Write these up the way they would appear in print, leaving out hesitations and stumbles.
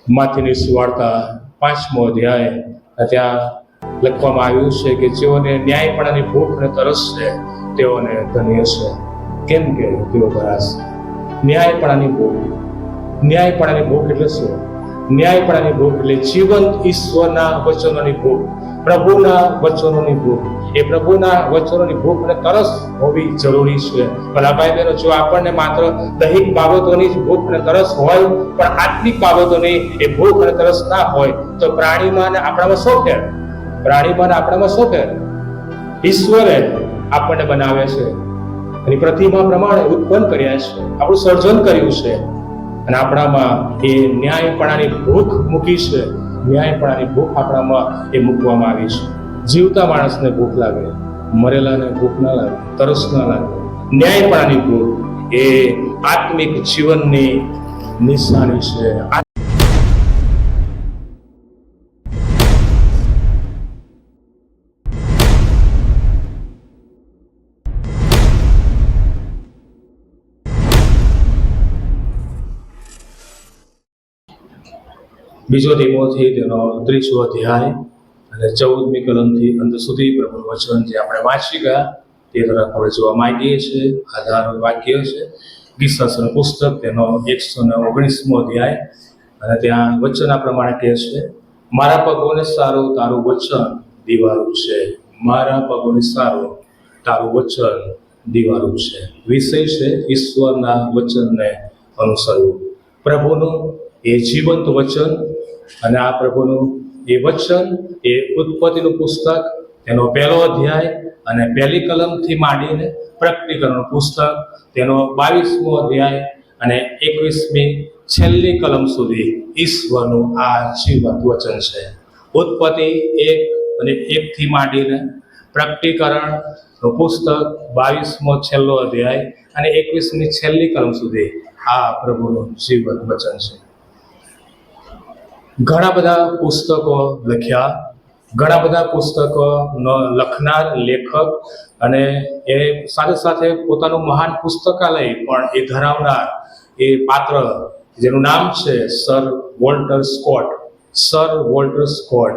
માથીની સુવાર્તા 5મો અધ્યાય, ત્યાં લખવામાં આવ્યું છે કે જેઓને ન્યાયપણાની ભૂખ અને તરસ છે તેઓને ધન્ય છે, કેમ કે તેઓ ભરાશે. ન્યાયપણાની ભૂખ. ન્યાયપણાની ભૂખ એટલે શું? ન્યાયપણાની ભૂખ એટલે જીવંત ઈશ્વરના વચનોની ભૂખ, પ્રભુના વચનોની ભૂખ. એ પ્રભુના વચનોની ભૂખ અને તરસ હોવી જરૂરી છે. ભલા ભાઈ બહેનો, જો આપણને માત્ર દૈહિક બાબતોની જ ભૂખ અને તરસ હોય, પણ આત્મિક બાબતોની એ ભૂખ અને તરસ ના હોય, તો પ્રાણીમાં અને આપણામાં શું ફેર? પ્રાણીમાં અને આપણામાં શું ફેર? ઈશ્વરે આપણને બનાવે છે, એની પ્રતિમા પ્રમાણે ઉત્પન્ન કર્યા છે, આપણું સર્જન કર્યું છે, અને આપણામાં એ ન્યાયપણાની ભૂખ મૂકી છે. ન્યાયપણાની ભૂખ આપણામાં એ મૂકવામાં આવી છે. જીવતા માણસને ભૂખ લાગે, મરેલાને ભૂખ ના લાગે, તરસ ના લાગે. ન્યાયપણાની ભૂખ એ આત્મિક જીવનની નિશાની છે. બીજો તિમોથી તેનો 3જો અધ્યાય અને 14મી કલમથી અંત સુધી પ્રભુનું વચન જે આપણે વાંચી ગયા તે તરફ આપણે જોવા માંગીએ છીએ. આધાર વાક્ય છે ગીતશાસ્ત્રનું પુસ્તક, તેનો 119મો અધ્યાય, અને ત્યાં વચન આ પ્રમાણે કહે છે: મારા પગોને સારું તારું વચન દીવારું છે. મારા પગોને સારું તારું વચન દીવારું છે. વિષય છે ઈશ્વરના વચનને અનુસરવું. પ્રભુનું એ જીવંત વચન, અને આ પ્રભુનું એ વચન એ ઉત્પત્તિનું પુસ્તક, તેનો 1લો અધ્યાય અને 1લી કલમથી માંડીને પ્રકટીકરણનું પુસ્તક, તેનો 22મો અધ્યાય અને 21મી છેલ્લી કલમ સુધી ઈશ્વરનું આ જીવંત વચન છે. ઉત્પત્તિ 1 અને 1થી માંડીને પ્રકટીકરણનું પુસ્તક, 22મો છેલ્લો અધ્યાય અને 21મી છેલ્લી કલમ સુધી આ પ્રભુનું જીવંત વચન છે. ઘણા બધા પુસ્તકો લખ્યા, ઘણા બધા પુસ્તકોનો લખનાર લેખક, અને એ સાથે સાથે પોતાનું મહાન પુસ્તકાલય પણ એ ધરાવનાર એ પાત્ર, જેનું નામ છે sir Walter Scott. Sir Walter Scott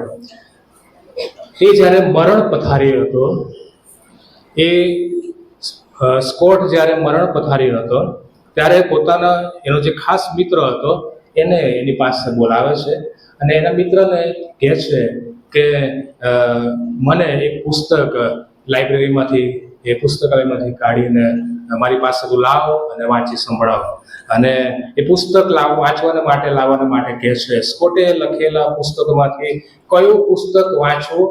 એ જ્યારે મરણ પથારી હતો, એ સ્કોટ જ્યારે મરણ પથારી હતો ત્યારે પોતાના એનો જે ખાસ મિત્ર હતો એને એની પાસે બોલાવે છે, અને એના મિત્રને કહે છે કે મને એક પુસ્તક લાઇબ્રેરીમાંથી, એ પુસ્તકાલયમાંથી કાઢીને મારી પાસે તું લાવ અને વાંચી સંભળાવ. અને એ પુસ્તક વાંચવાના માટે કહે છે. સ્કોટે લખેલા પુસ્તકોમાંથી કયું પુસ્તક વાંચવું,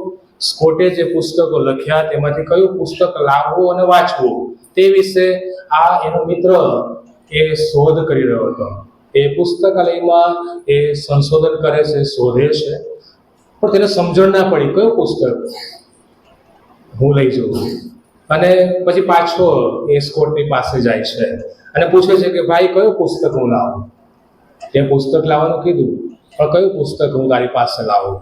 સ્કોટે જે પુસ્તકો લખ્યા તેમાંથી કયું પુસ્તક લાવવું અને વાંચવું, તે વિશે આ એનો મિત્ર એ શોધ કરી રહ્યો હતો. એ પુસ્તકાલયમાં એ સંશોધન કરે છે, શોધે છે, પણ તેને સમજણ ના પડી કયું પુસ્તક હું લઈ જઉં. અને પછી પાછો એ સ્કોટની પાસે જાય છે અને પૂછે છે કે ભાઈ કયું પુસ્તક હું લાવું? તે પુસ્તક લાવવાનું કીધું, પણ કયું પુસ્તક હું તારી પાસે લાવું?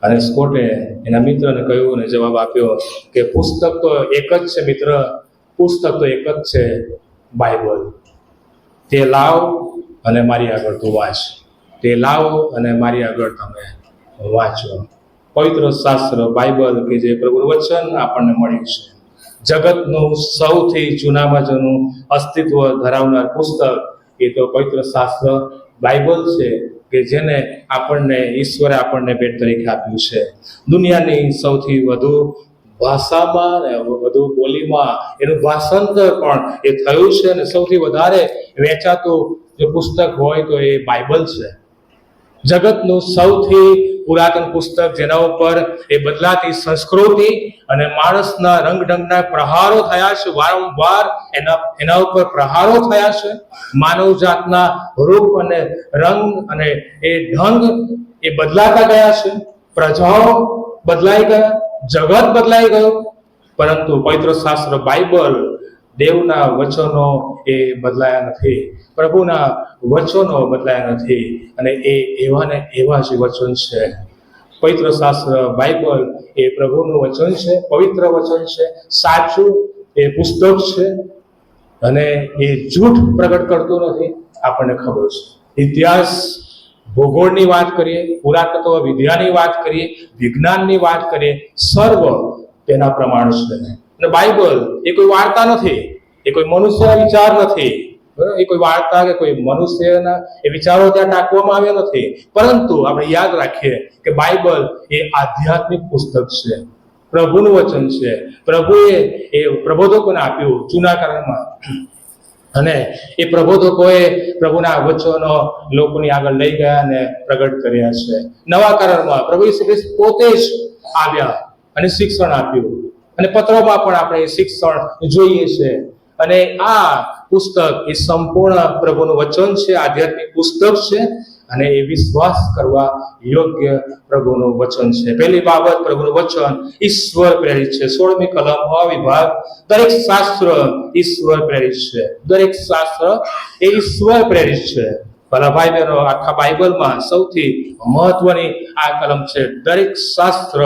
અને સ્કોટે એના મિત્રને કહ્યું અને જવાબ આપ્યો કે પુસ્તક તો એક જ છે મિત્ર, પુસ્તક તો એક જ છે, બાઇબલ. તે લાવ અને મારી આગળ તું વાંચ. તે લાવો અને મારી આગળ તમે વાંચો. પવિત્ર શાસ્ત્ર બાઇબલ કે જે પ્રભુનું વચન આપણને મળ્યું છે, જગતનું સૌથી જૂનામાં જૂનું અસ્તિત્વ ધરાવનાર પુસ્તક એ તો પવિત્ર શાસ્ત્ર બાઇબલ છે, કે જેને ઈશ્વરે આપણને ભેટ તરીકે આપ્યું છે. દુનિયાની સૌથી વધુ ભાષામાં અને વધુ બોલીમાં એનું ભાષાંતર પણ એ થયું છે, અને સૌથી વધારે વેચાતું જો પુસ્તક હોય તો એ બાઇબલ છે. જગતનું સૌથી પુરાતન પુસ્તક, જેના ઉપર એ બદલાતી સંસ્કૃતિ અને માણસના રંગઢંગના પ્રહારો થયા છે, વારંવાર એના ઉપર પ્રહારો થયા છે. માનવ જાતના રૂપ અને રંગ અને એ ઢંગ એ બદલાતા ગયા છે. પ્રજાઓ બદલાઈ ગયા, જગત બદલાઈ ગયું, પરંતુ પવિત્ર શાસ્ત્ર બાઇબલ, દેવના વચનો એ બદલાયા નથી, પ્રભુના વચનો બદલાયા નથી, અને એ એવા ને એવા જ વચન છે. પવિત્ર શાસ્ત્ર બાઇબલ એ પ્રભુનું વચન છે, પવિત્ર વચન છે, સાચું એ પુસ્તક છે, અને એ જૂઠ પ્રગટ કરતું નથી, આપણને ખબર છે. ઇતિહાસ ભૂગોળની વાત કરીએ, પુરાતત્વ વિદ્યાની વાત કરીએ, વિજ્ઞાનની વાત કરીએ, સર્વ તેના પ્રમાણ છે. અને બાઇબલ એ કોઈ વાર્તા નથી, એ કોઈ મનુષ્યના વિચાર નથી, એ કોઈ વાર્તા કે કોઈ મનુષ્યના એ વિચારો ત્યાં ટાંકવામાં આવ્યા નથી. પરંતુ આપણે યાદ રાખીએ કે બાઇબલ એ આધ્યાત્મિક પુસ્તક છે, પ્રભુનું વચન છે. પ્રભુએ એ પ્રબોધકોને આપ્યું જૂના કરારમાં, અને એ પ્રબોધકોએ પ્રભુના વચનો લોકોની આગળ લઈ ગયા અને પ્રગટ કર્યા છે. નવા કરારમાં પ્રભુ ઈસુ ખ્રિસ્ત પોતે જ આવ્યા અને શિક્ષણ આપ્યું, અને પત્રોમાં પણ આપણે શિક્ષણ જોઈએ છે. અને આ પુસ્તક એ સંપૂર્ણ પ્રભુનું વચન છે, આધ્યાત્મિક પુસ્તક છે, અને એ વિશ્વાસ કરવા યોગ્ય પ્રભુનું વચન છે. પહેલી બાબત, પ્રભુનું વચન ઈશ્વર પ્રેરિત છે. 16મી કલમ વિભાગ, દરેક શાસ્ત્ર ઈશ્વર પ્રેરિત છે. દરેક શાસ્ત્ર એ ઈશ્વર પ્રેરિત છે. ભલા ભાઈ બહેનો, આખા બાઇબલમાં સૌથી મહત્વની આ કલમ છે. દરેક શાસ્ત્ર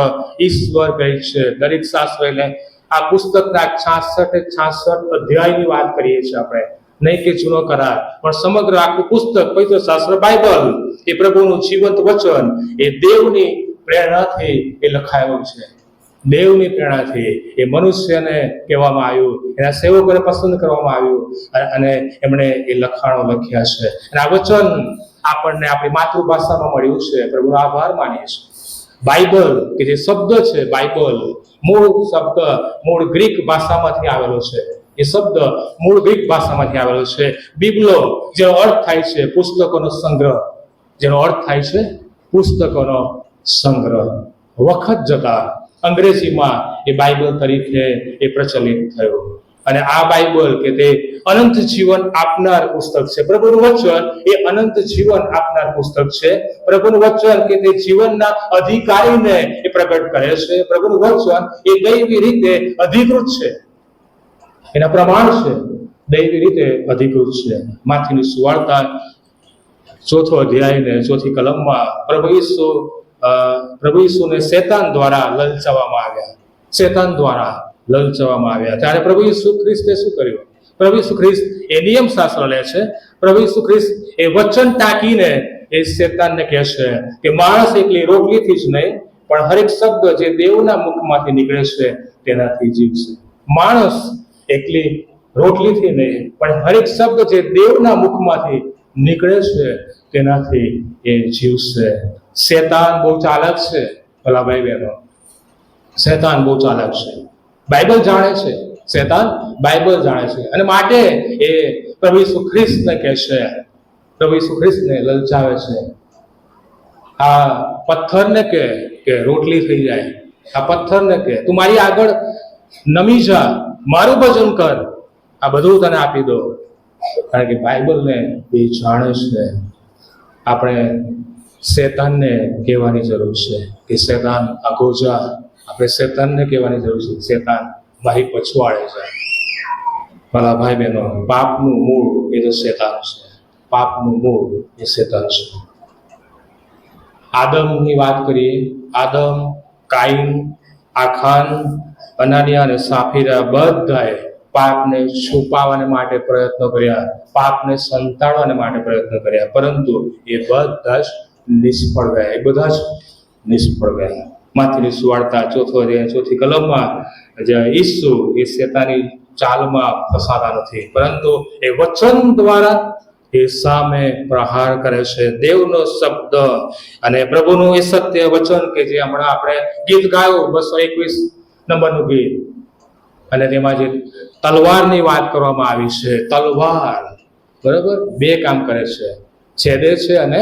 ઈશ્વર પ્રેરિત છે. દરેક શાસ્ત્ર એટલે આ પુસ્તકના 66 અધ્યાયની વાત કરીએ છીએ આપણે, નહીં કે જૂનો કરાર, પણ સમગ્ર આખું પુસ્તક પવિત્ર શાસ્ત્ર બાઇબલ એ પ્રભુનું જીવંત વચન એ દેવની પ્રેરણાથી એ લખાયેલું છે. દેવની પ્રેરણાથી એ મનુષ્યને કહેવામાં આવ્યું, એના સેવકોને પસંદ કરવામાં આવ્યું, અને એમણે એ લખાણો લખ્યા છે. અને આ વચન આપણને આપણી માતૃભાષામાં મળ્યું છે. પ્રભુનો આભાર માનીએ છીએ. બાઇબલ કે જે શબ્દ છે, બાઇબલ મૂળ ગ્રીક ભાષામાંથી આવેલો છે. એ શબ્દ મૂળ ગ્રીક ભાષામાંથી આવેલો છે. બિબલો જેનો અર્થ થાય છે પુસ્તકોનો સંગ્રહ, જેનો અર્થ થાય છે પુસ્તકોનો સંગ્રહ. વખત જતા અંગ્રેજીમાં એ બાઇબલ તરીકે એ પ્રચલિત થયો. અને આ બાઇબલ કે તે અનંત જીવન આપનાર પુસ્તક છે. પ્રભુનું વચન એ અનંત જીવન આપનાર પુસ્તક છે. પ્રભુનું વચન કે તે જીવનના અધિકારીને એ પ્રગટ કરે છે. પ્રભુનું વચન એ દૈવી રીતે અધિકૃત છે, એના પ્રમાણ છે, દૈવી રીતે અધિકૃત છે. માથીની સુવાર્તા 4થો અધ્યાય ને 4થી કલમમાં પ્રભુ ઈસુને શેતાન દ્વારા લલચાવવામાં આવ્યા. શેતાન દ્વારા લલચાવવામાં આવ્યા. ત્યારે પ્રભુ ઈસુ ખ્રિસ્તે શું કર્યું? પ્રભુ ઈસુ ખ્રિસ્ત એ નિયમ શાસ્ત્ર લે છે. પ્રભુ ઈસુ ખ્રિસ્ત એ વચન ટાંકીને એ શેતાનને કહે છે કે માણસ એકલી રોટલીથી જ નહીં, પણ હરેક શબ્દ જે દેવના મુખમાંથી નીકળે છે તેનાથી જીવશે. માણસ એકલી રોટલીથી નહીં, પણ હરેક શબ્દ જે દેવના મુખમાંથી નીકળે છે તેનાથી એ જીવશે. શેતાન બહુ ચાલાક છે ભલા ભાઈ બહેનો, શેતાન બહુ ચાલાક છે. બાઇબલ જાણે છે, શેતાન બાઇબલ જાણે છે, અને માટે એ પ્રભુ ઈસુ ખ્રિસ્તને કહે છે, પ્રભુ ઈસુ ખ્રિસ્તને લલચાવે છે. આ પથ્થરને કે રોટલી થઈ જાય. આ પથ્થરને કે તું મારી આગળ નમી જા, મારું ભજન કર, આ બધું તને આપી દો. કારણ કે બાઇબલને એ જાણે છે. આપણે શેતાનને કહેવાની જરૂર છે કે શેતાન આગો જા. આપણે શેતાનને કહેવાની જરૂર છે, શેતાન મારી પછવાડે છે. ભલા ભાઈ બહેનો, પાપનું મૂળ એ તો શેતાન છે. પાપનું મૂળ એ શેતાન છે. આદમની વાત કરીએ, આદમ, કાઈન, આખાન, અનાનિયા અને સાફીરા બધાએ પાપને છુપાવવાને માટે પ્રયત્નો કર્યા, પાપને સંતાડવાને માટે પ્રયત્ન કર્યા, પરંતુ એ બધા જ નિષ્ફળ ગયા. એ બધા જ નિષ્ફળ ગયા. માથીની સુવાર્તા 4થો અધ્યાય 4થી કલમમાં ઈસુ એ શેતાની ચાલમાં ફસાતા નથી, પરંતુ એ વચન દ્વારા એ સામે પ્રહાર કરે છે. દેવનો શબ્દ અને પ્રભુનું એ સત્ય વચન કે જે હમણાં આપણે ગીત ગાયું 221 નંબરનું ગીત, અને તેમાં જે તલવારની વાત કરવામાં આવી છે. તલવાર બરાબર બે કામ કરે છે, છેદે છે અને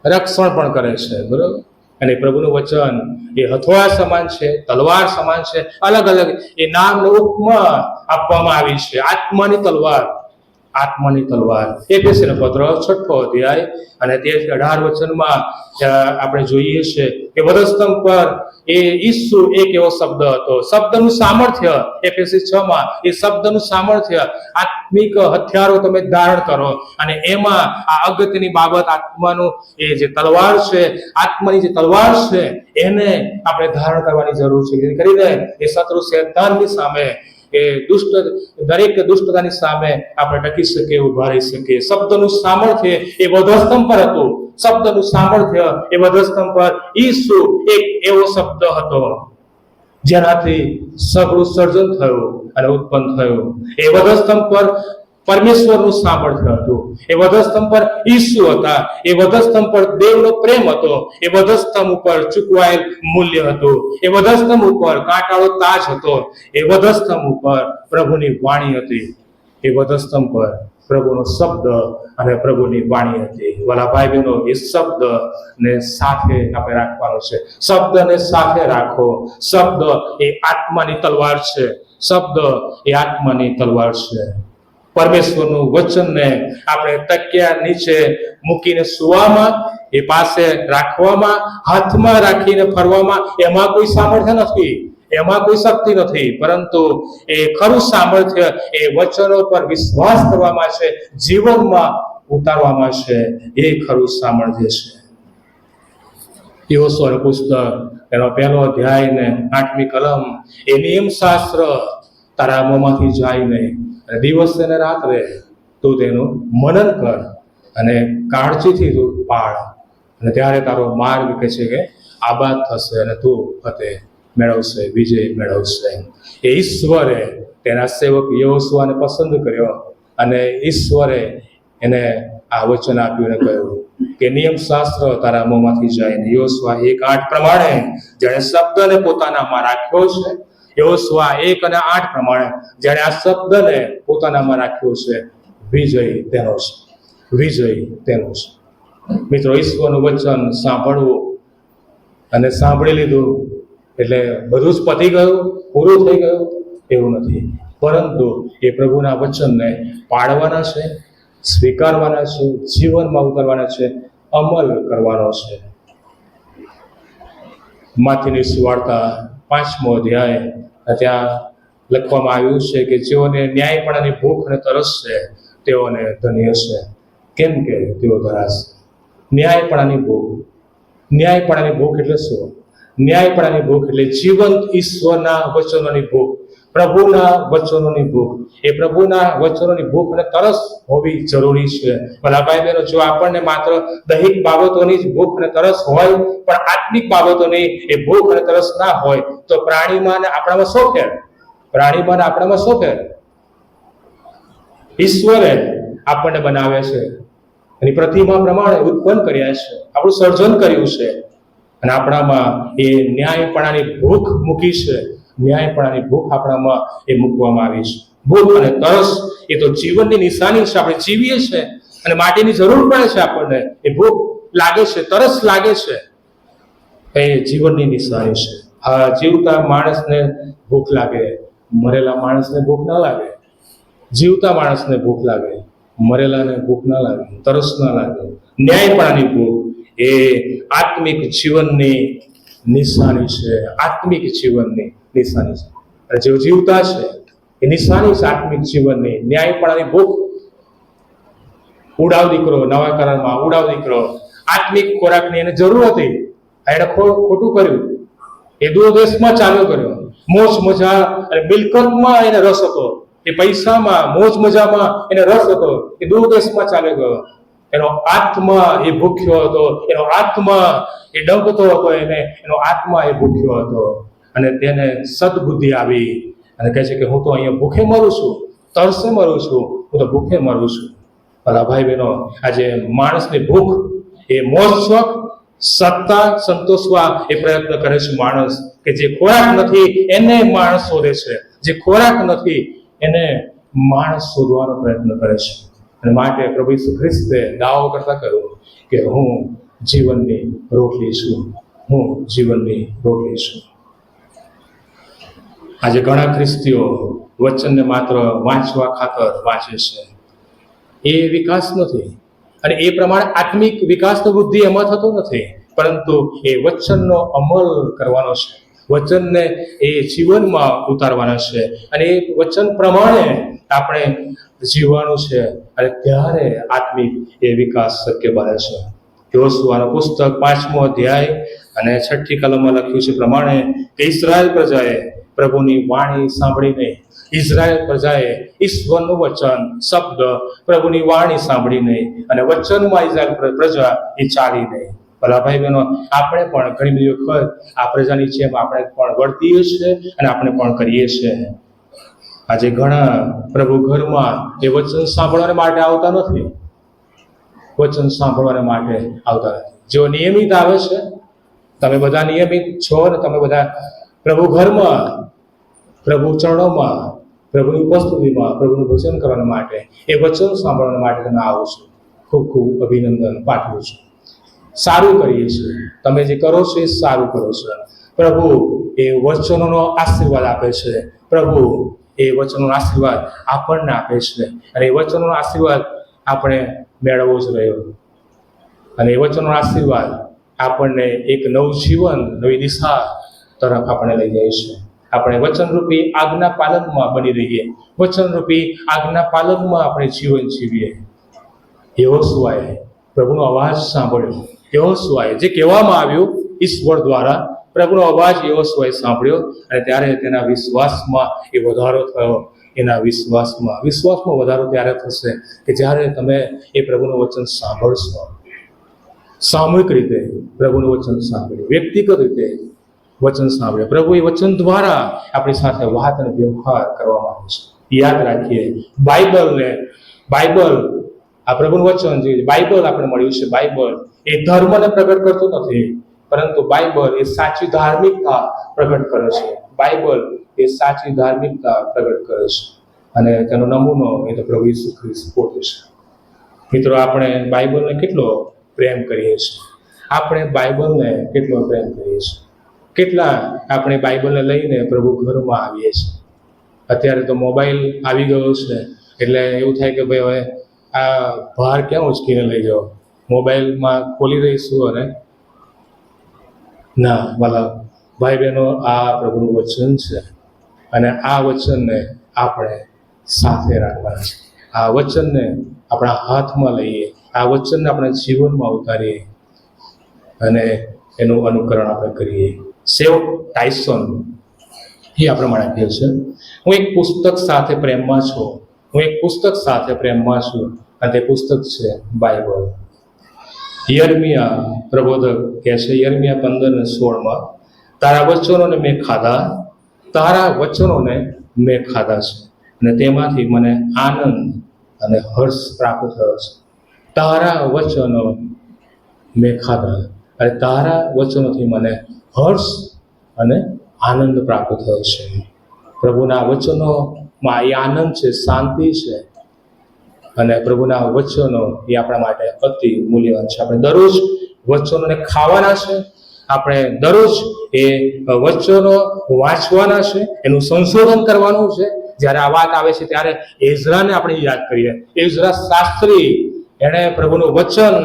રક્ષણ પણ કરે છે. બરાબર. અને પ્રભુનું વચન એ હથોડા સમાન છે, તલવાર સમાન છે. અલગ અલગ એ નામ ઉપમા આપવામાં આવી છે. આત્માની તલવાર, આત્માની તલવાર. એફેસીનો પત્ર 6થો અધ્યાય અને 13-18 વચનમાં આપણે જોઈએ છે કે વધસ્તંભ પર એ ઈસુ એક એવો શબ્દ હતો, શબ્દનું સામર્થ્ય. એફેસી 6માં એ શબ્દનું સામર્થ્ય, આત્મિક હથિયારો તમે ધારણ કરો, અને એમાં આ અગત્યની બાબત આત્માનું એ જે તલવાર છે, આત્માની જે તલવાર છે એને આપણે ધારણ કરવાની જરૂર છે. જેથી કરીને એ શત્રુ શૈતાનની સામે, એ દરેક દુષ્ટતાની સામે આપણે ટકી શકીએ, ઉભા રહી શકીએ. શબ્દનું સામર્થ્ય એ વધસ્તંભ પર હતું, શબ્દનું સામર્થ્ય એ વધસ્તંભ પર ઈસુ એક એવો શબ્દ હતો જેનાથી સગળું સર્જન થયું અને ઉત્પન્ન થયું. એ વધસ્તંભ પર પરમેશ્વરનું સામર્થ્ય હતું. એ વધસ્તંભ પર ઈસુ હતા. એ વધસ્તંભ પર દેવનો પ્રેમ હતો. એ વધસ્તંભ ઉપર ચૂકવાયેલ મૂલ્ય હતું. એ વધસ્તંભ ઉપર કાંટાળો તાજ હતો. એ વધસ્તંભ ઉપર પ્રભુની વાણી હતી. એ વધસ્તંભ પર પ્રભુનો શબ્દ અને પ્રભુની વાણી હતી. વાલા ભાઈ બહેનો, એ શબ્દ ને સાથે આપણે રાખવાનો છે. શબ્દને સાથે રાખો. શબ્દ એ આત્માની તલવાર છે. શબ્દ એ આત્માની તલવાર છે. પરમેશ્વરનું વચનને આપણે તકિયા નીચે મૂકીને સુવામાં, એ પાસે રાખવામાં, હાથમાં રાખીને ફરવામાં એમાં કોઈ સામર્થ્ય નથી, એમાં કોઈ શક્તિ નથી, પરંતુ એ ખરું સામર્થ્ય એ વચનો પર વિશ્વાસ કરવામાં છે, જીવનમાં ઉતારવામાં છે. એ ખરું સામર્થ્ય છે. યહોશુઆનું પુસ્તક એનો 1લો અધ્યાય ને 8મી કલમ, એ નિયમ શાસ્ત્ર તારા મોંમાંથી જાય નહીં, અને દિવસ અને રાત્રે તું તેનું મનન કર અને કાળજીથી તું પાળ, અને ત્યારે તારો માર્ગ કે છે કે આબાદ થશે અને તું ફતેહ મેળવશે, વિજય મેળવશે. એ ઈશ્વરે તેના સેવક યહોશુઆને પસંદ કર્યો અને ઈશ્વરે એને આ વચન આપ્યું અને કહ્યું કે નિયમ શાસ્ત્ર તારા મોંમાંથી જાય. યહોશુઆ 1:8 પ્રમાણે જેણે શબ્દને પોતાનામાં રાખ્યો છે, યહોશુઆ 1:8 પ્રમાણે જેણે આ શબ્દને પોતાનામાં રાખ્યો છે, વિજય તેનો છે, વિજય તેનો છે. મિત્રો, ઈશ્વરનું વચન સાંભળવું અને સાંભળી લીધું એટલે બધું જ પતી ગયું, પૂરું થઈ ગયું એવું નથી, પરંતુ એ પ્રભુના વચનને પાળવાના છે, સ્વીકારવાના છે, જીવનમાં ઉતારવાના છે, અમલ કરવાનો છે. માથીની સુવાર્તા 5મો અધ્યાય, ત્યાં લખવામાં આવ્યું છે કે જેઓને ન્યાયપણાની ભૂખ અને તરસ છે તેઓને ધન્ય છે, કેમ કે તેઓ ધરાશે. ન્યાયપણાની ભૂખ, ન્યાયપણાની ભૂખ એટલે શું? ન્યાયપણાની ભૂખ એટલે જીવંત ઈશ્વરના વચનોની ભૂખ, પ્રભુના વચનોની ભૂખ. એ પ્રભુના વચનોની ભૂખ અને તરસ હોવી જરૂરી છે. ભલા ભાઈ બહેનો, જો આપણને માત્ર દૈહિક બાબતોની જ ભૂખ અને તરસ હોય, પણ આત્મિક બાબતોની એ ભૂખ અને તરસ ના હોય, તો પ્રાણીમાં અને આપણામાં શું ફેર? પ્રાણીમાં અને આપણામાં શું ફેર? ઈશ્વરે આપણને બનાવે છે, એની પ્રતિમા પ્રમાણે ઉત્પન્ન કર્યા છે, આપણું સર્જન કર્યું છે, અને આપણામાં એ ન્યાયપણાની ભૂખ મૂકી છે. ન્યાયપણાની ભૂખ આપણામાં એ મૂકવામાં આવી છે. ભૂખ અને તરસ એ તો જીવનની નિશાની છે. આપણે જીવીએ છીએ અને માટીની જરૂર પડે છે, આપણને એ ભૂખ લાગે છે, તરસ લાગે છે, એ જીવનની નિશાની છે. હા, જીવતા માણસને ભૂખ લાગે, મરેલા માણસને ભૂખ ના લાગે. જીવતા માણસને ભૂખ લાગે, મરેલાને ભૂખ ના લાગે, તરસ ના લાગે. ન્યાયપણાની ભૂખ એ આત્મિક જીવનની નિશાની છે, આત્મિક જીવનની નિશાની છે. અને જેઓ જીવતા છે એ નિશાની છે આત્મિક જીવનની. ન્યાયપણાની ભૂખ. ઉડાવ દીકરો, નવા કરારમાં ઉડાવ દીકરો, આત્મિક ખોરાકની એને જરૂર હતી, એને ખોટું કર્યું, એ દૂરદેશમાં ચાલુ કર્યો. મોજ મજા અને મિલકતમાં એને રસ હતો, એ પૈસામાં, મોજ મજામાં એને રસ હતો, એ દૂરદેશમાં ચાલ્યો ગયો. એનો આત્મા એ ભૂખ્યો હતો, એનો આત્મા એ ડગતો હતો, એનો આત્મા એ ભૂખ્યો હતો. અને તેને સદબુદ્ધિ આવી અને કહે છે કે હું તો અહીંયા ભૂખે મરું છું, તરસે મરું છું, હું તો ભૂખે મરું છું. ભલા ભાઈ બહેનો, આજે માણસની ભૂખ એ મોજ શોખ, સત્તા સંતોષવા એ પ્રયત્ન કરે છે માણસ, કે જે ખોરાક નથી એને માણસ શોધે છે, જે ખોરાક નથી એને માણસ શોધવાનો પ્રયત્ન કરે છે. અને માટે પ્રભુ ઈસુ ખ્રિસ્તે દાવો કરતા કહ્યું કે હું જીવનની રોટલી છું, હું જીવનની રોટલી છું. આજે ઘણા ખ્રિસ્તીઓ વચનને માત્ર વાંચવા ખાતર વાંચે છે, એ વિકાસ નથી, અને એ પ્રમાણે આત્મિક વિકાસનો વૃદ્ધિ એમાં થતો નથી, પરંતુ એ વચનનો અમલ કરવાનો છે, વચનને એ જીવનમાં ઉતારવાના છે, અને એ વચન પ્રમાણે આપણે જીવવાનું છે, અને ત્યારે આત્મિક એ વિકાસ શક્ય બને છે. યહોશુઆનું પુસ્તક 5મો અધ્યાય અને 6ઠી કલમમાં લખ્યું છે પ્રમાણે કે ઇસ્રાયેલ પ્રજાએ પ્રભુની વાણી સાંભળીને ઇઝરાયેલ પ્રજાએ ઈશ્વરનું વચન શબ્દ પ્રભુની વાણી સાંભળીને અને વચનમાં ઇઝરાયેલ પ્રજા એ ચાલીને. ભલા ભાઈ બહેનો, આપણે પણ ઘણી બધી વખત આ પ્રજાની જેમ આપણે પણ વર્તીએ છીએ અને આપણે પણ કરીએ છીએ. આજે ઘણા પ્રભુ ઘરમાં એ વચન સાંભળવા માટે આવતા નથી. વચન સાંભળવા માટે આવતા નથી. જેઓ નિયમિત આવે છે, તમે બધા નિયમિત છો ને તમે બધા પ્રભુ ઘરમાં, પ્રભુ ચરણોમાં, પ્રભુની ઉપસ્થિતિમાં પ્રભુનું ભજન કરવા માટે, એ વચન સાંભળવા માટે તમે આવો છો. ખૂબ ખૂબ અભિનંદન પાઠવું છું. સારું કરીએ છીએ. તમે જે કરો છો એ સારું કરો છો. પ્રભુ એ વચનોનો આશીર્વાદ આપે છે. પ્રભુ એ વચનોનો આશીર્વાદ આપણને આપે છે અને એ વચનોનો આશીર્વાદ આપણે મેળવવો જ રહ્યો. અને એ વચનોનો આશીર્વાદ આપણને એક નવું જીવન, નવી દિશા તરફ આપણે લઈ જાય છે. આપણે વચનરૂપી આજ્ઞા પાલનમાં બની રહીએ. વચનરૂપી આજ્ઞા પાલનમાં આપણે જીવન જીવીએ. યહોશુઆએ પ્રભુનો અવાજ સાંભળ્યો. યહોશુઆએ જે કહેવામાં આવ્યું ઈશ્વર દ્વારા, પ્રભુનો અવાજ યહોશુઆએ સાંભળ્યો અને ત્યારે તેના વિશ્વાસમાં એ વધારો થયો. એના વિશ્વાસમાં વધારો ત્યારે થશે કે જ્યારે તમે એ પ્રભુનું વચન સાંભળશો. સામૂહિક રીતે પ્રભુનું વચન સાંભળ્યું, વ્યક્તિગત રીતે વચન સાંભળ્યું. પ્રભુ એ વચન દ્વારા આપણી સાથે વાત અને વ્યવહાર કરવામાં આવે છે. યાદ રાખીએ, બાઇબલ આ પ્રભુનું વચન જે બાઇબલ આપણે મળ્યું છે, બાઇબલ એ ધર્મને પ્રગટ કરતું નથી, પરંતુ બાઇબલ એ સાચી ધાર્મિકતા પ્રગટ કરે છે. બાઇબલ એ સાચી ધાર્મિકતા પ્રગટ કરે છે અને તેનો નમૂનો એ તો પ્રભુ ઈસુ ખ્રિસ્ત પોતે છે. મિત્રો, આપણે બાઇબલને કેટલો પ્રેમ કરીએ છીએ. આપણે બાઇબલને કેટલો પ્રેમ કરીએ છીએ. કેટલા આપણે બાઇબલને લઈને પ્રભુ ઘરમાં આવીએ છીએ. અત્યારે તો મોબાઈલ આવી ગયો છે એટલે એવું થાય કે ભાઈ હવે આ ભાર ક્યાં ઉચકીને લઈ જાઓ, મોબાઈલમાં ખોલી દઈશું અને ના, વાલા ભાઈ બહેનો, આ પ્રભુનું વચન છે અને આ વચનને આપણે સાથે રાખવાના છે. આ વચનને આપણા હાથમાં લઈએ, આ વચનને આપણા જીવનમાં ઉતારીએ અને એનું અનુકરણ આપણે કરીએ. સેવક ટાયસન એ આપણે માટે કહે છે, હું એક પુસ્તક સાથે પ્રેમમાં છું અને તે પુસ્તક છે બાઇબલ. યર્મિયા પ્રબોધક કહે છે, યર્મિયા 15:16, તારા વચનોને મેં ખાધા છે અને તેમાંથી મને આનંદ અને હર્ષ પ્રાપ્ત થયો છે. તારા વચનો મેં ખાધા અને તારા વચનોથી મને હર્ષ અને આનંદ પ્રાપ્ત થયો છે. પ્રભુના વચનોમાં એ આનંદ છે, શાંતિ છે અને પ્રભુના વચનો એ આપણા માટે અતિ મૂલ્યવાન છે. આપણે દરરોજ વચનોને ખાવાના છે. આપણે દરરોજ એ વચનો વાંચવાના છે, એનું સંશોધન કરવાનું છે. જ્યારે આ વાત આવે છે ત્યારે એઝરાને આપણે યાદ કરીએ. એઝરા શાસ્ત્રી, એણે પ્રભુનું વચન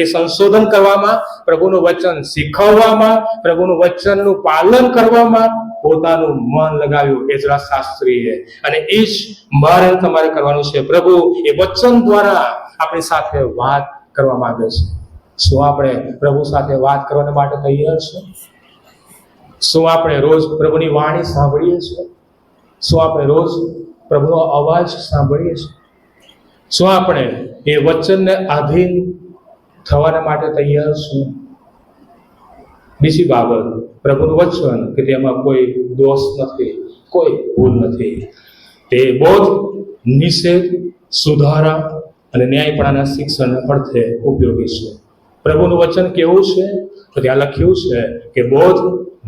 એ સંશોધન કરવામાં, પ્રભુનું વચન શીખવવામાં, પ્રભુનું વચનનું પાલન કરવામાં પોતાનું મન લગાવ્યું એઝરા શાસ્ત્રીએ. અને એ જ મારે તમારે કરવાનું છે. પ્રભુ એ વચન દ્વારા આપણી સાથે વાત કરવા માંગે છે. શું આપણે પ્રભુ સાથે વાત કરવા માટે તૈયાર છે? શું આપણે રોજ પ્રભુની વાણી સાંભળીએ છીએ? શું આપણે રોજ પ્રભુનો અવાજ સાંભળીએ છીએ? શું આપણે એ વચનને આધીન થવાના માટે તૈયાર છે? બીજી બાબત, પ્રભુનું વચન કે તેમાં કોઈ દોષ નથી, કોઈ ભૂલ નથી. તે બોધ, નિષેધ, સુધારા અને ન્યાયપણાના શિક્ષણ અર્થે ઉપયોગી છે. પ્રભુનું વચન કેવું છે? તો ત્યાં લખ્યું છે કે બોધ,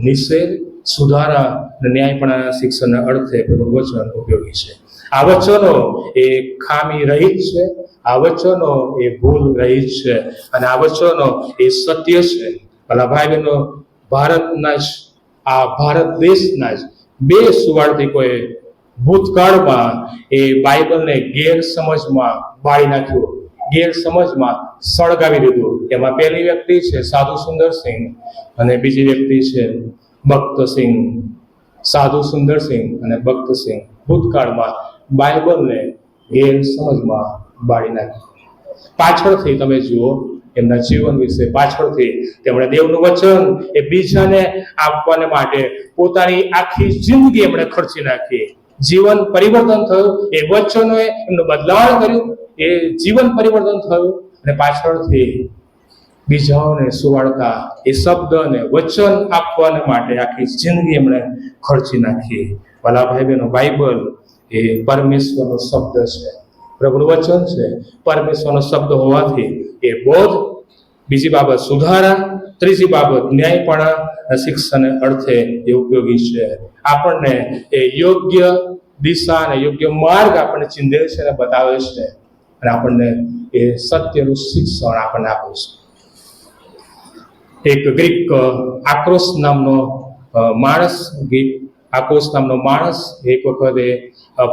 નિષેધ, સુધારા અને ન્યાયપણાના શિક્ષણના અર્થે પ્રભુનું વચન ઉપયોગી છે. આ વચનો એ ખામી રહિત છે, આ વચનો એ ભૂલ રહિત છે અને આ વચનો એ સત્ય છે. ભલા ભાઈ બહેનો, ભારત દેશના જ 2 સુવાર્તિકોએ ભૂતકાળમાં એ બાઇબલને ગેરસમજમાં બાળી નાખ્યું, ગેરસમજમાં સળગાવી દીધું. એમાં પહેલી વ્યક્તિ છે સાધુ સુંદરસિંહ અને બીજી વ્યક્તિ છે ભક્તસિંહ. સાધુ સુંદરસિંહ અને ભક્તસિંહ ભૂતકાળમાં બાઇબલને ગેરસમજમાં બાળી નાખ્યું. પાછળથી તમે જુઓ, એમના જીવન વિશે પાછળથી તેમણે દેવનું વચન એ બીજાને આપવાને માટે પોતાની આખી જિંદગી એમણે ખર્ચી નાખી. જીવન પરિવર્તન થયું, એ વચનોએ એમનું બદલાવ કર્યું, એ જીવન પરિવર્તન થયું અને પાછળથી બીજાઓને સુવાડતા એ શબ્દને વચન આપવાને માટે આખી જિંદગી એમણે ખર્ચી નાખી. ભલા ભાઈ બહેનો, બાઇબલ એ પરમેશ્વરનો શબ્દ છે, પ્રભુનું વચન છે, પરમેશ્વરનો શબ્દ હોવાથી એ બોધ, બીજી બાબત સુધારા, ત્રીજી બાબત ન્યાયપણા, શિક્ષણ અર્થે એ ઉપયોગી છે. આપણને એ યોગ્ય દિશા અને યોગ્ય માર્ગ આપણને ચિંધે છે અને બતાવે છે અને આપણને એ સત્યનું શિક્ષણ આપણને આપે છે. એક ગ્રીક આક્રોસ નામનો માણસ એક વખતે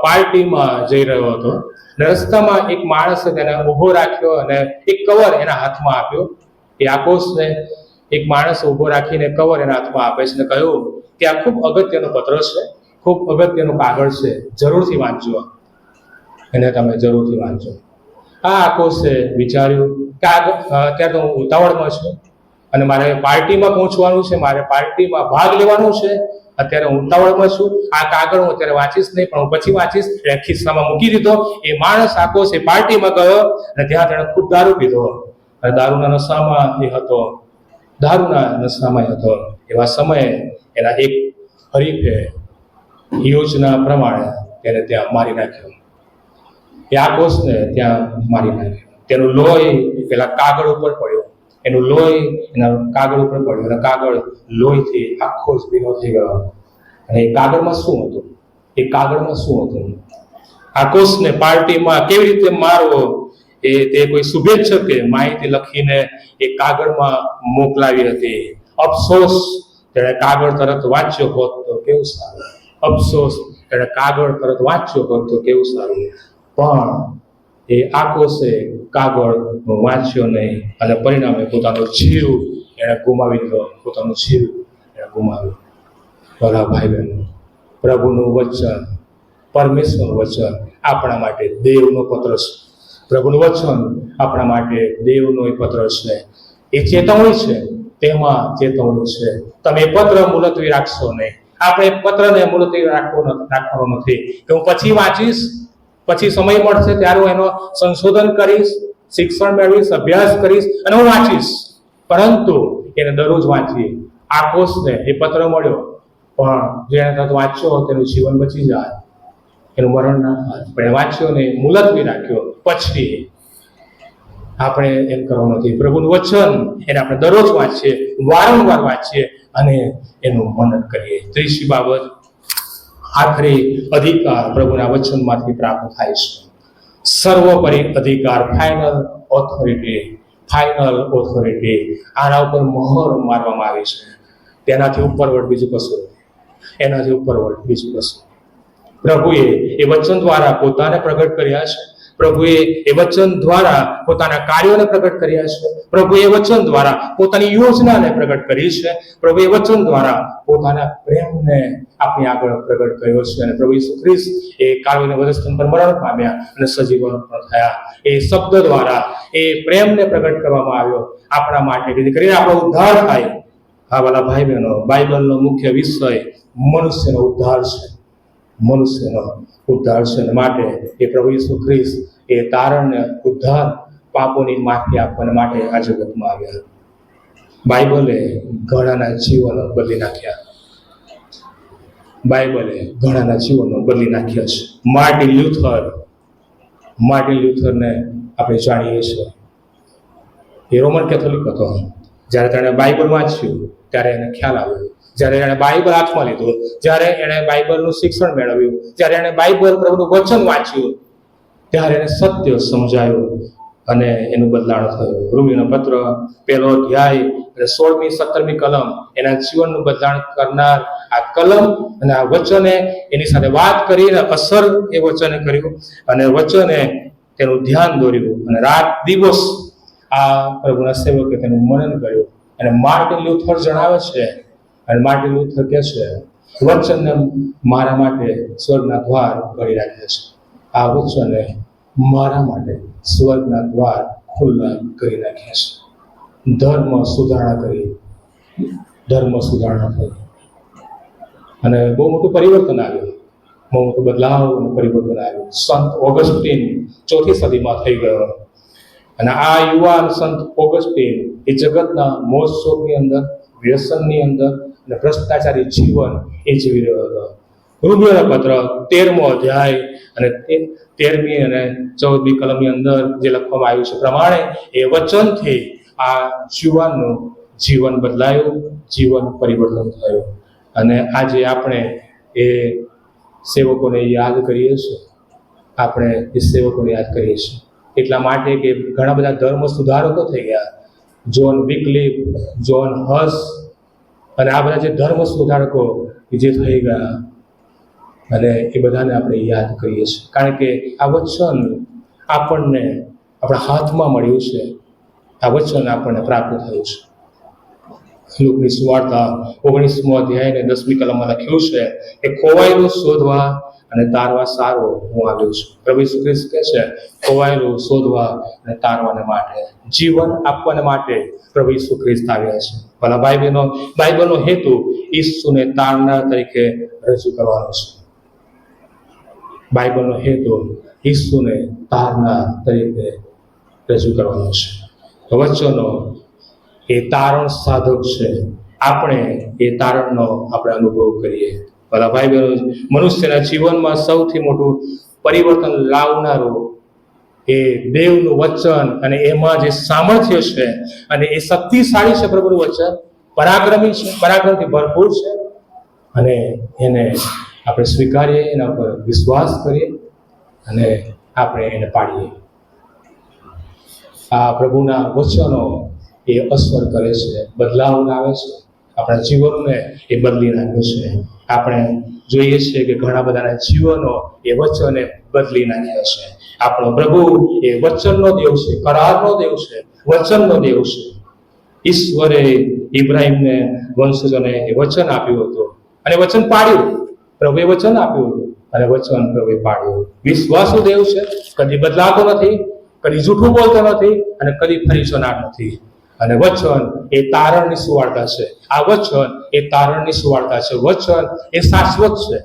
પાર્ટીમાં જઈ રહ્યો હતો. રસ્તામાં એક માણસે તેને ઉભો રાખ્યો અને એક કવર એના હાથમાં આપ્યો. એ આક્રોશને એક માણસ ઉભો રાખીને કવર એના હાથમાં આપે છે અને કહ્યું કે આ ખૂબ અગત્યનો પત્ર છે, ખૂબ અગત્યનું કાગળ છે, જરૂરથી વાંચજો, એને તમે જરૂરથી વાંચો. આ આક્રોશે વિચાર્યું કે અત્યારે તો હું ઉતાવળમાં છું અને મારે પાર્ટીમાં પહોંચવાનું છે, મારે પાર્ટીમાં ભાગ લેવાનો છે, અત્યારે હું ઉતાવળમાં છું, આ કાગળ હું અત્યારે વાંચીશ નહીં, પણ હું પછી વાંચીશ. એટલે ખિસ્સામાં મૂકી દીધો. એ માણસ આખો છે પાર્ટીમાં ગયો અને ત્યાં તેણે ખૂબ દારૂ પીધો અને દારૂના નશામાં હતો. એવા સમયે એના એક હરીફે યોજના પ્રમાણે તેને ત્યાં મારી નાખ્યો. એ આક્રોશને ત્યાં મારી નાખ્યો. તેનું લોહી પેલા કાગળ ઉપર પડ્યો, એનું લોહી એના કાગળ ઉપર પડ્યું અને કાગળ લોહીથી આખો જ ભીનો થઈ ગયો. અને એ કાગળમાં શું હતું? આક્રોશને પાર્ટીમાં કેવી રીતે મારવો તે કોઈ શુભેચ્છકે માહિતી લખીને એ કાગળમાં મોકલાવી હતી. અફસોસ, તેણે કાગળ તરત વાંચ્યો હોત તો કેવું સારું. પણ એ આક્રોશે કાગળ વાંચ્યો નહીં અને પરિણામે પોતાનો જીવ એણે ગુમાવી દીધો. ભલા ભાઈ બહેનો, પ્રભુનું વચન, પરમેશ્વરનું વચન આપણા માટે દેવનો પત્ર છે. પ્રભુનું વચન આપણા માટે દેવનો એ પત્ર છે. એ ચેતવણી છે, તેમાં ચેતવણી છે. તમે પત્ર મુલતવી રાખશો નહીં. આપણે પત્રને મુલતવી રાખવાનો નથી કે હું પછી વાંચીશ, પછી સમય મળશે ત્યારે હું એનો સંશોધન કરીશ, શિક્ષણ મેળવીશ, અભ્યાસ કરીશ અને હું વાંચીશ. પરંતુ એને દરરોજ વાંચીએ. આક્રોશને એ પત્ર મળ્યો, પણ જેને તરત વાંચ્યો તેનું જીવન બચી જાય, એનું મરણ ના થાય. પણ એ વાંચ્યો ને મુલતવી રાખ્યો. પછી આપણે એમ કરવાનું નથી. પ્રભુનું વચન એને આપણે દરરોજ વાંચીએ, વારંવાર વાંચીએ અને એનું મનન કરીએ. ત્રીજી બાબત, આખરી અધિકાર પ્રભુના વચનમાંથી પ્રાપ્ત થાય છે. સર્વોપરી અધિકાર, ફાઇનલ ઓથોરિટી. આના ઉપર મહોર મારવામાં આવી છે. તેનાથી ઉપરવટ બીજું કશું. પ્રભુએ એ વચન દ્વારા પોતાને પ્રગટ કર્યા છે. પ્રભુએ એ વચન દ્વારા પોતાના કાર્યોને પ્રગટ કર્યા છે. પ્રભુએ એ વચન દ્વારા પોતાની યોજનાને પ્રગટ કરી છે. પ્રભુએ વચન દ્વારા પોતાના પ્રેમને આપણી આગળ પ્રગટ કર્યો છે. અને પ્રભુ ઈસુ ખ્રિસ્ત એ કાળુને વધસ્તંભ પર મરણ પામ્યા અને સજીવન પણ થયા. એ શબ્દ દ્વારા એ પ્રેમને પ્રગટ કરવામાં આવ્યો આપણા માટે, જેથી કરીને આપણો ઉદ્ધાર થાય. હા વાલા ભાઈ બહેનો, બાઇબલનો મુખ્ય વિષય મનુષ્યનો ઉદ્ધાર છે. અને માટે એ પ્રભુ ઈસુ ખ્રિસ્ત એ તારણને ઉદ્ધાર, પાપોની માફી આપવાને માટે આ જગતમાં આવ્યા. બાઇબલે ઘણાના જીવનો બદલી નાખ્યા છે. માર્ટિન લ્યુથરને આપણે જાણીએ છીએ. એ રોમન કેથોલિક હતો. જ્યારે તેણે બાઇબલ વાંચ્યું ત્યારે એને ખ્યાલ આવ્યો. જ્યારે એણે બાઇબલ હાથમાં લીધું, જ્યારે એણે બાઇબલનું શિક્ષણ મેળવ્યું, જ્યારે એણે બાઇબલ પ્રભુનું વચન વાંચ્યું, ત્યારે એને સત્ય સમજાયું અને એનું બદલાણ થયું. રોમીનો પત્ર 1લો અધ્યાય અને 16મી 17મી કલમ એના જીવનનું બદલાણ કરનાર આ કલમ અને આ વચને એની સાથે વાત કરીને અસર એ વચને કર્યું અને વચને તેનું ધ્યાન દોર્યું અને રાત દિવસ આ પ્રભુના સેવકે તેનું મનન કર્યું. અને માર્ટિન લ્યુથર જણાવે છે, અને માર્ટિન લ્યુથર કહે છે, વચનને મારા માટે સ્વર્ગના દ્વાર ખોલી રાખ્યા છે. આ વચને મારા માટે સ્વર્ગના દ્વાર ખુલ્લા કરી રાખ્યા છે. ધર્મ સુધારણા કરી, ધર્મ સુધારણા થઈ અને બહુ મોટું પરિવર્તન આવ્યું, બહુ મોટું બદલાવ અને પરિવર્તન આવ્યું. સંત ઓગસ્ટીન 4મી સદીમાં થઈ ગયો અને આ યુવાન સંત ઓગસ્ટીન એ જગતના મોજ શોખની અંદર, વ્યસનની અંદર અને ભ્રષ્ટાચારી જીવન એ જીવી રહ્યો હતો. રોમિયોના પત્ર 13મો અધ્યાય અને 13મી અને 14મી કલમની અંદર જે લખવામાં આવ્યું છે પ્રમાણે એ વચનથી આ યુવાનનું જીવન બદલાયું, જીવન પરિવર્તન થયું. અને આજે આપણે એ સેવકોને યાદ કરીએ છીએ, આપણે એ સેવકોને યાદ કરીએ છીએ એટલા માટે કે ઘણા બધા ધર્મ સુધારકો થઈ ગયા, જોન વિકલિફ, જોન હસ અને આ બધા જે ધર્મ સુધારકો જે થઈ ગયા અને એ બધાને આપણે યાદ કરીએ છીએ કારણ કે આ વચન આપણને આપણા હાથમાં મળ્યું છે, આ વચન આપણને પ્રાપ્ત થયું છે. લૂકની સુવાર્તા 19મો અધ્યાય અને 10મી કલમમાં લખ્યું છે કે ખોવાયેલું શોધવા અને તારવા સારો હું આવ્યો છું. પ્રભુ ઈસુ ખ્રિસ્ત કહે છે ખોવાયેલું શોધવા અને તારવાને માટે, જીવન આપવાને માટે પ્રભુ ઈસુ ખ્રિસ્ત આવ્યા છે. ભલા ભાઈ બહેનો, બાઇબલનો હેતુ ઈસુને તારનાર તરીકે રજૂ કરવાનો છે. બાઇબલનો હેતુ ઈસુને તારનાર તરીકે રજૂ કરવાનો છે. વચનો એ તારણ સાધક છે, આપણે એ તારણનો આપણે અનુભવ કરીએ. ભલા ભાઈ બહેનો, મનુષ્યના જીવનમાં સૌથી મોટું પરિવર્તન લાવનારું એ દેવનું વચન અને એમાં જે સામર્થ્ય છે અને એ શક્તિશાળી છે. પ્રભુનું વચન પરાક્રમી છે, પરાક્રમથી ભરપૂર છે અને એને આપણે સ્વીકારીએ, એના પર વિશ્વાસ કરીએ અને આપણે એને પાડીએ. આ પ્રભુના વચનો એ અસર કરે છે, બદલાવ લાવે છે, આપણા જીવનને એ બદલી નાખે છે. આપણે જોઈએ છીએ કે ઘણા બધાના જીવનો એ વચને બદલી નાખ્યા છે. આપણો પ્રભુ એ વચનનો દેવ છે, કરારનો દેવ છે, વચનનો દેવ છે. ઈશ્વરે ઇબ્રાહિમને વંશજોને એ વચન આપ્યું હતું અને વચન પાડ્યું. પ્રભુએ વચન આપ્યું હતું અને વચન પ્રભુએ પાડ્યું. વિશ્વાસુ દેવ છે, કદી બદલાતો નથી, કદી જૂઠું બોલતો નથી અને કદી ફરી જનાર નથી. અને વચન એ તારણની સુવાર્તા છે. આ વચન એ તારણની સુવાર્તા છે. વચન એ શાશ્વત છે.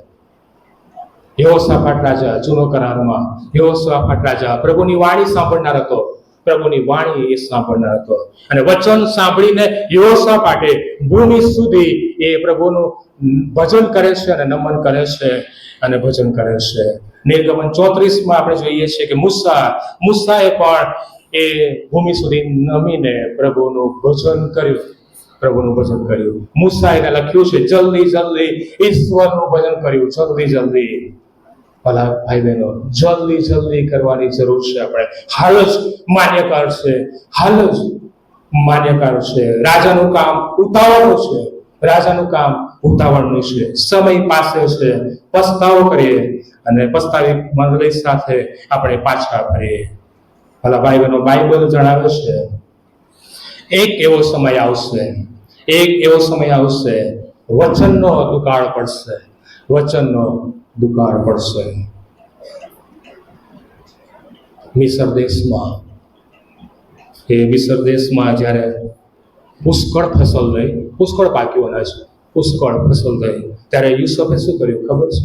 યહોશાફાટ રાજા, જૂનો કરારમાં યહોશાફાટ રાજા પ્રભુની વાણી સાંભળનાર હતો, પ્રભુની વાણી એ સાંભળનાર હતો અને વચન સાંભળીને યહોશાફાટે ભૂમિ સુધી એ પ્રભુનું ભજન કરે છે અને નમન કરે છે અને ભજન કરે છે. નિર્ગમન 34માં આપણે જોઈએ છીએ કે મૂસાએ પણ એ ભૂમિ સુધી નમીને પ્રભુનું ભજન કર્યું, પ્રભુનું ભજન કર્યું. મૂસાએ લખ્યું છે જલ્દી જલ્દી ઈશ્વરનું ભજન કર્યું, જલ્દી જલ્દી. ભલા ભાઈ બહેનો, જલ્દી જલ્દી કરવાની જરૂર છે. આપણે હાલ જ માન્યકાર છે, હાલ જ માન્યકાર છે. રાજાનું કામ ઉતાવળનું છે, રાજાનું કામ ઉતાવળનું છે. સમય પાસે છે, પસ્તાવો કરીએ અને પસ્તાવી મંડળી સાથે આપણે પાછા કરીએ. ભલા ભાઈ બહેનો, બાઇબલ જણાવે છે એક એવો સમય આવશે, એક એવો સમય આવશે, વચનનો દુકાળ પડશે, વચનનો દુકાળ પડશે. મિસર દેશમાં જ્યારે પુષ્કળ ફસલ થઈ, પુષ્કળ પાક્યું અનાજ, પુષ્કળ ફસલ થઈ, ત્યારે યુસુફે શું કર્યું ખબર છે?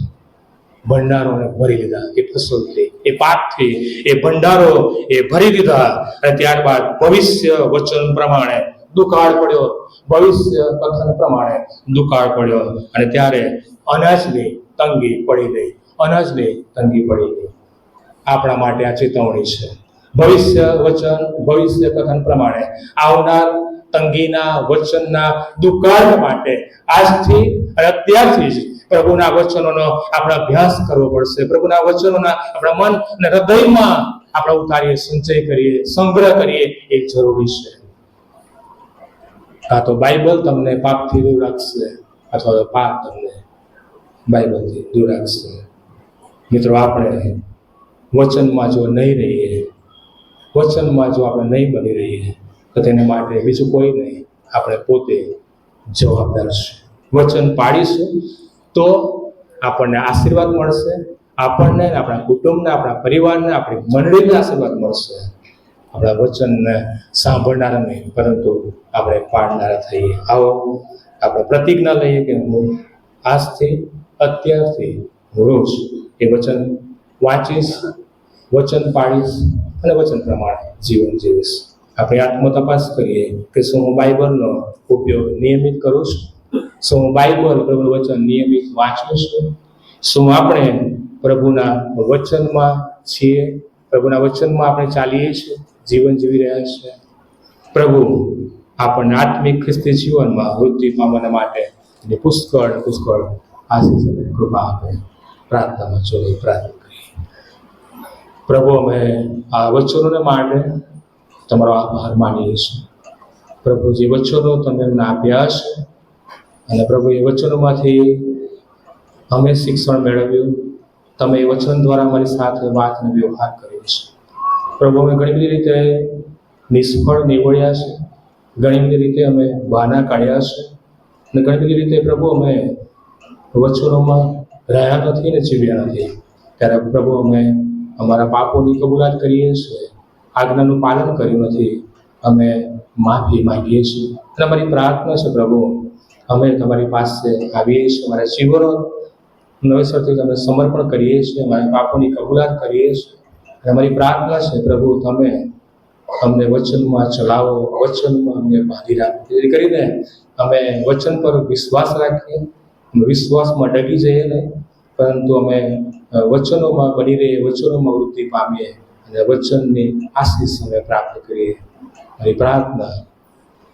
ભંડારોને ભરી લીધા. એ ફસલથી, એ પાકથી એ ભંડારો એ ભરી દીધા અને ત્યારબાદ ભવિષ્ય વચન પ્રમાણે દુકાળ પડ્યો, ભવિષ્ય કથન પ્રમાણે દુકાળ પડ્યો અને ત્યારે અનાજની તંગી પડી ગઈ, અનાજની તંગી પડી ગઈ. આપણા માટે આ ચેતવણી છે. ભવિષ્ય વચન, ભવિષ્ય કથન પ્રમાણે આવનાર તંગીના, વચનના દુકાળ માટે આજથી અને અત્યારથી જ પ્રભુના વચનોનો આપણે અભ્યાસ કરવો પડશે. પ્રભુના વચનોના આપણા મન અને હૃદયમાં આપણે ઉતારીએ, સંચય કરીએ, સંગ્રહ કરીએ, એ જરૂરી છે. કાં તો બાઇબલ તમને પાપથી દૂર રાખશે અથવા તો પાપ તમને બાઇબલથી દૂર રાખશે. મિત્રો, આપણે વચનમાં જો નહીં રહીએ, વચનમાં જો આપણે નહીં બની રહીએ તો તેને માટે બીજું કોઈ નહીં, આપણે પોતે જવાબદાર છે. વચન પાડીશું તો આપણને આશીર્વાદ મળશે, આપણને, આપણા કુટુંબને, આપણા પરિવારને, આપણી મંડળીને આશીર્વાદ મળશે. આપણા વચનને સાંભળનારા નહીં, પરંતુ આપણે પાડનારા થઈએ. આવો આપણે પ્રતિજ્ઞા લઈએ કે હું આજથી, અત્યારથી રોજ એ વચન વાંચીશ, વચન પાડીશ અને વચન પ્રમાણે જીવન જીવીશ. આપણે આત્મતપાસ કરીએ કે શું હું બાઇબલનો ઉપયોગ નિયમિત કરું છું? શું હું બાઇબલ, પ્રભુનું વચન નિયમિત વાંચું છું? શું આપણે પ્રભુના વચનમાં છીએ? પ્રભુના વચનમાં આપણે ચાલીએ છીએ, જીવન જીવી રહ્યા છીએ? પ્રભુ આપણને આત્મિક ખ્રિસ્તી જીવનમાં વૃદ્ધિ પામવા માટે પુષ્કળ આશીષ અને કૃપા આપે. પ્રાર્થનામાં જોઈ પ્રાર્થના કરીએ. પ્રભુ, અમે આ વચનોને માટે તમારો આભાર માનીએ છીએ. પ્રભુ, જે વચનો તમે અમને આપ્યા છે અને પ્રભુ એ વચનોમાંથી અમે શિક્ષણ મેળવ્યું, તમે એ વચન દ્વારા અમારી સાથે વાત અને વ્યવહાર કર્યો છે. પ્રભુ, અમે ઘણી બધી રીતે નિષ્ફળ નીવડ્યા છે, ઘણી બધી રીતે અમે બહાના કાઢ્યા છે અને ઘણી બધી રીતે પ્રભુ અમે વચનોમાં રહ્યા નથી ને જીવ્યા નથી. ત્યારે પ્રભુ અમે અમારા પાપોની કબૂલાત કરીએ છીએ, આજ્ઞાનું પાલન કર્યું નથી, અમે માફી માંગીએ છીએ. અને અમારી પ્રાર્થના છે પ્રભુ, અમે તમારી પાસે આવીએ છીએ, અમારા જીવનો નવેસરથી તમે સમર્પણ કરીએ છીએ, અમારા પાપોની કબૂલાત કરીએ છીએ. અને અમારી પ્રાર્થના છે પ્રભુ, તમે અમને વચનમાં ચલાવો, વચનમાં અમને બાંધી રાખો, જેથી કરીને અમે વચન પર વિશ્વાસ રાખીએ, વિશ્વાસમાં ડગી જઈએ નહીં, પરંતુ અમે વચનોમાં બની રહીએ, વચનોમાં વૃદ્ધિ પામીએ અને વચનની આશીષ અમે પ્રાપ્ત કરીએ. મારી પ્રાર્થના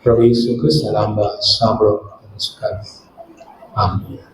પ્રભુ ઈસુ ખ્રિસ્તના નામમાં સાંભળો અને સ્વીકારો. આમીન.